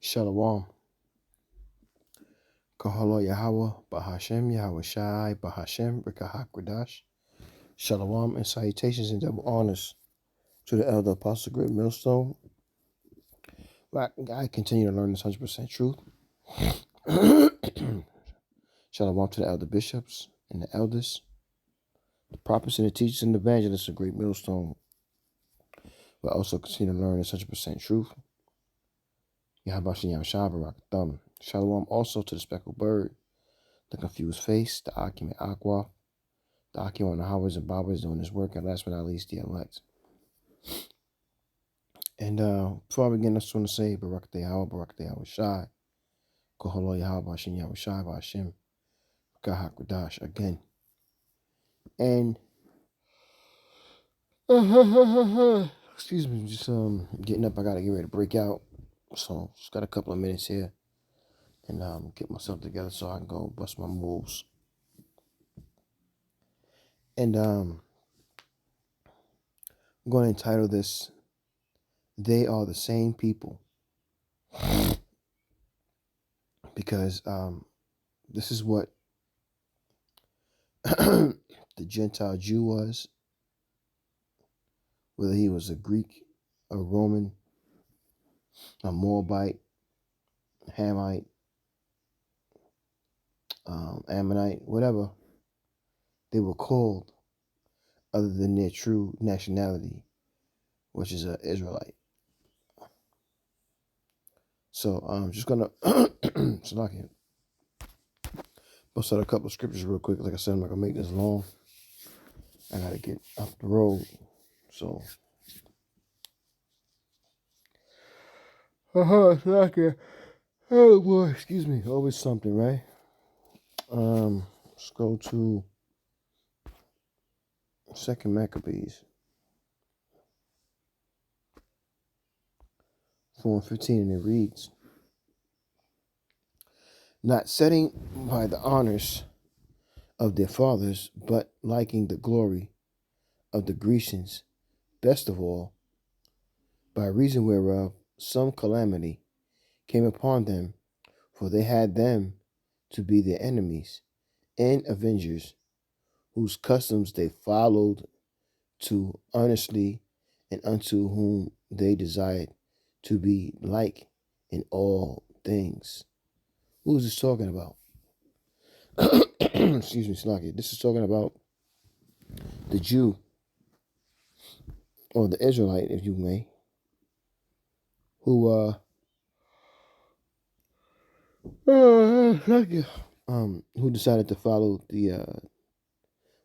Shalom. Kahalo Yahweh, Bahashem, Yahweh Shai, Bahashem, Rikahakwadash. Shalom and salutations and double honors to the elder apostle, great millstone. I continue to learn this 100% truth. Shalom to the elder bishops and the elders, the prophets and the teachers and the evangelists of great millstone. But also continue to learn this 100% truth. Yahabashin Yahushua Barak Thumb. Shalom also to the speckled bird, the confused face, the Akim and Aqua, the Akim on the Howards and Bobbers doing his work, and last but not least, the elect. And before I begin, I just want to say, Barak Yahweh, Barak Yahweh Shai, Koholo Yahweh, Bashin Yahweh Shai, Bashem, Gahak Radash again. And, excuse me, just getting up, I got to get ready to break out. So, just got a couple of minutes here and get myself together so I can go bust my moves. And I'm going to entitle this, They Are the Same People. Because this is what the Gentile Jew was, whether he was a Greek, a Roman, a Moabite, Hamite, Ammonite, whatever, they were called other than their true nationality, which is an Israelite. So I'm just going to, so I can bust out a couple of scriptures real quick. Like I said, I'm not going to make this long. I got to get up the road. So, oh boy, excuse me. Always something, right? Let's go to 2 Maccabees 4:15, and it reads, not setting by the honors of their fathers, but liking the glory of the Grecians, best of all, by reason whereof some calamity came upon them, for they had them to be their enemies and avengers, whose customs they followed to earnestly, and unto whom they desired to be like in all things. Who is this talking about? Excuse me, Slaki. This is talking about the Jew, or the Israelite, if you may, who who decided to follow the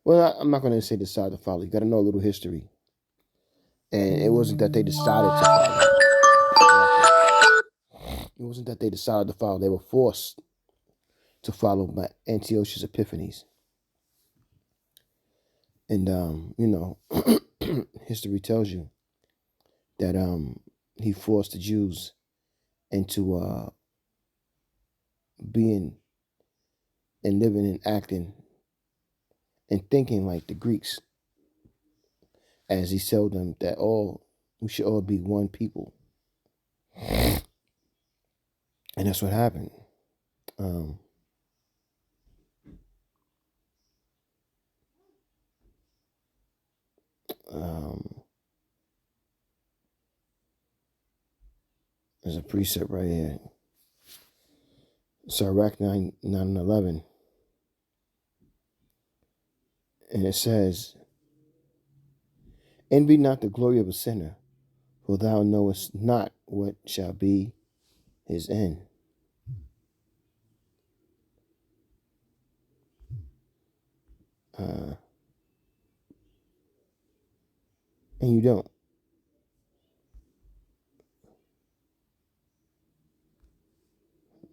well, I'm not going to say decide to follow. You got to know a little history. And it wasn't that they decided to follow. It wasn't that they decided to follow. They were forced to follow by Antiochus Epiphanes. And, history tells you that he forced the Jews into being and living and acting and thinking like the Greeks, as he told them that we should all be one people. And that's what happened. There's a precept right here. Sirach 9 and 11. And it says, envy not the glory of a sinner, for thou knowest not what shall be his end. And you don't.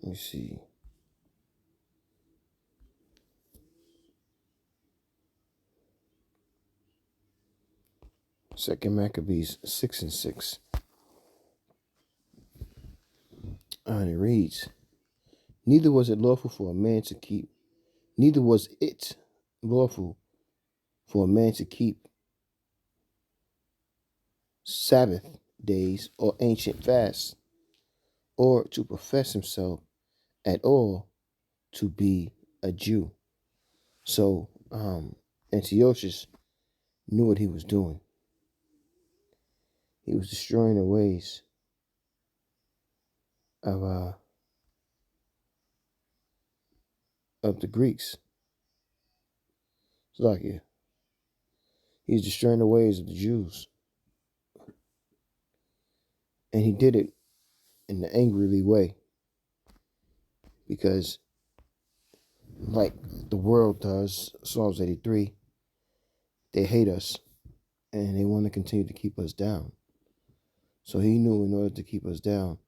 Let me see. Second Maccabees 6:6. And it reads, neither was it lawful for a man to keep Sabbath days or ancient fasts, or to profess himself at all to be a Jew. So Antiochus knew what he was doing. He was destroying the ways of the Greeks. It's like, yeah, he's destroying the ways of the Jews. And he did it in an angrily way. Because like the world does, Psalms 83, they hate us and they want to continue to keep us down. So he knew in order to keep us down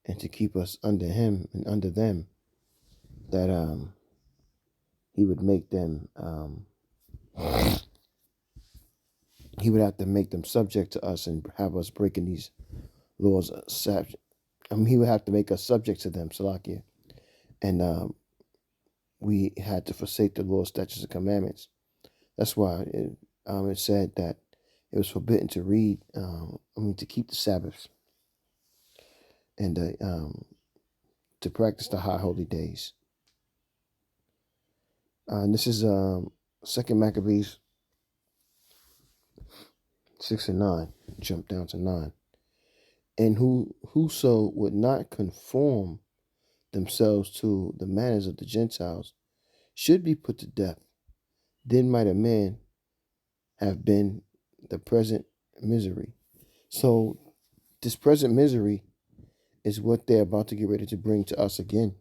and to keep us under him and under them, that he would make them he would have to make them subject to us and have us breaking these laws. He would have to make us subject to them, Salakia. And we had to forsake the law, statutes, and commandments. That's why it said that it was forbidden to read, to keep the Sabbaths and to practice the high holy days. And this is 2 Maccabees 6 and 9. Jump down to 9. And whoso would not conform themselves to the manners of the Gentiles should be put to death. Then might a man have been the present misery. So this present misery is what they're about to get ready to bring to us again.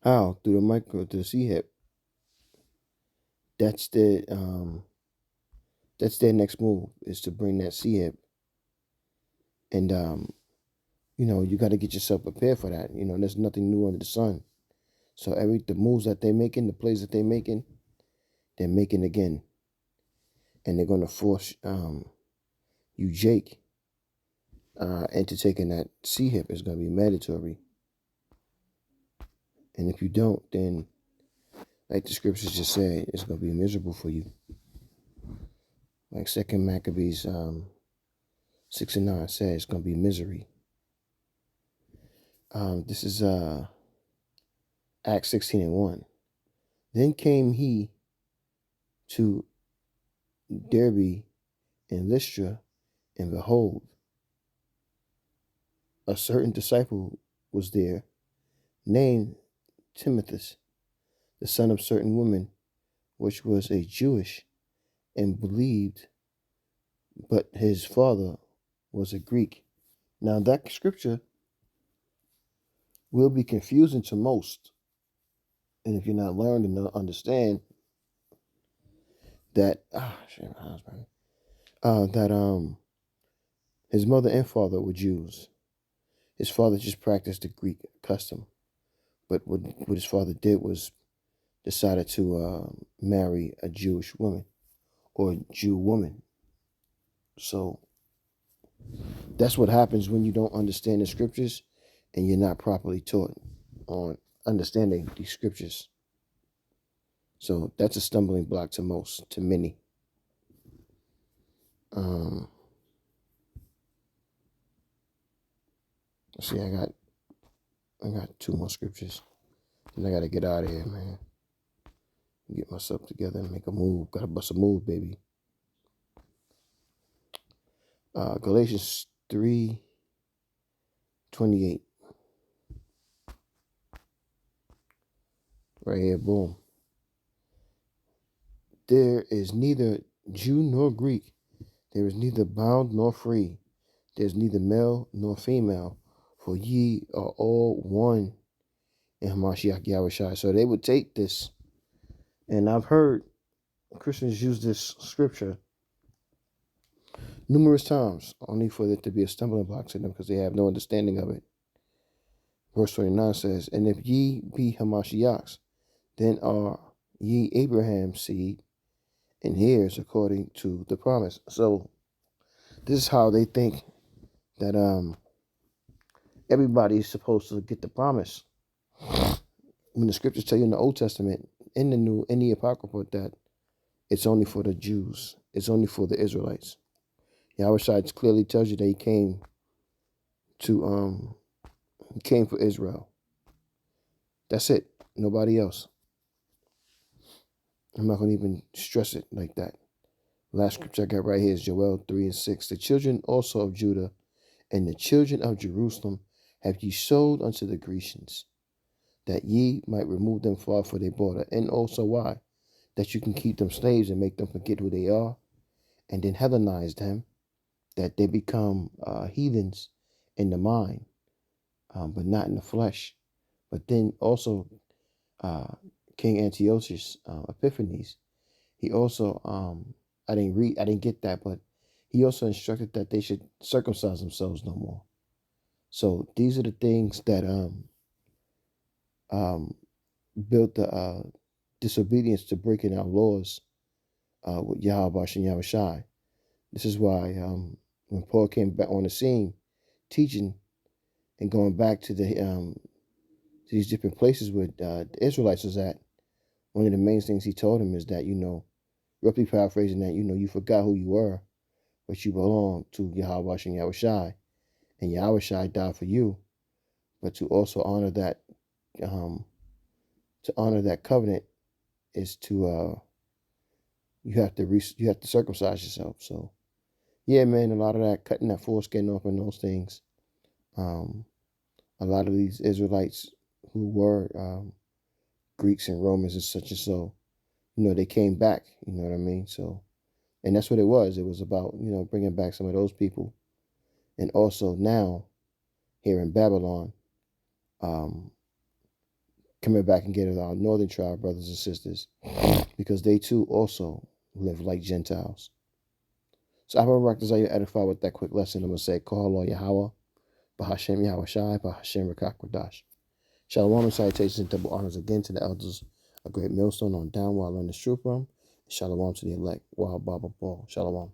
How? Through the C-hip. That's their next move, is to bring that C-hip. And you got to get yourself prepared for that. There's nothing new under the sun. So the moves that they're making, the plays that they're making again. And they're going to force you, Jake, into taking that C-hip. Is going to be mandatory. And if you don't, then, like the scriptures just said, it's going to be miserable for you. Like 2 Maccabees 6 and 9 says, it's going to be misery. This is Acts 16 and 1. Then came he to Derbe and Lystra, and behold, a certain disciple was there, named Timotheus, the son of certain woman, which was a Jewish, and believed, but his father was a Greek. Now that scripture will be confusing to most. And if you're not learning to understand that, his mother and father were Jews. His father just practiced the Greek custom. But what his father did was decided to marry a Jewish woman or a Jew woman. So that's what happens when you don't understand the scriptures and you're not properly taught on understanding these scriptures. So that's a stumbling block to many. See, I got 2 more scriptures. And I got to get out of here, man. Get myself together and make a move. Got to bust a move, baby. Galatians 3:28. Right here, boom. There is neither Jew nor Greek. There is neither bond nor free. There is neither male nor female. For ye are all one in Hamashiach Yahushua. So they would take this, and I've heard Christians use this scripture numerous times, only for it to be a stumbling block to them because they have no understanding of it. Verse 29 says, and if ye be Hamashiachs, then are ye Abraham's seed, and heirs according to the promise. So this is how they think that everybody is supposed to get the promise. When the scriptures tell you in the Old Testament, in the New, in the Apocrypha, that it's only for the Jews. It's only for the Israelites. Yahushua clearly tells you that he came he came for Israel. That's it. Nobody else. I'm not going to even stress it like that. Last scripture I got right here is Joel 3:6. The children also of Judah and the children of Jerusalem have ye sold unto the Grecians, that ye might remove them far from their border. And also why? That you can keep them slaves and make them forget who they are, and then Hellenize them, that they become heathens in the mind, but not in the flesh. But then also King Antiochus Epiphanes, he also, I didn't get that, but he also instructed that they should circumcise themselves no more. So these are the things that built the disobedience to breaking our laws with Yahweh and Yahushai. This is why when Paul came back on the scene, teaching and going back to these different places where the Israelites was at, one of the main things he told them is that, roughly paraphrasing that, you forgot who you were, but you belong to Yahweh and Yahushai, and Yahushai died for you. But to also honor that, covenant is to you have to circumcise yourself. So yeah, man, a lot of that cutting that foreskin off and those things. A lot of these Israelites who were Greeks and Romans and such and so, they came back. You know what I mean? So, and that's what it was. It was about bringing back some of those people, and also now here in Babylon, coming back and getting our northern tribe brothers and sisters, because they too also live like Gentiles. So I will rock this out you edify with that quick lesson. I'm gonna say, call on Yahweh, Bahashem Yahweh Shai, Bahashem Rakakwadash. Shalom and salutations and double honors again to the elders, a great millstone on down while I learn the truth from. Shalom to the elect, Wild Baba Ball. Shalom.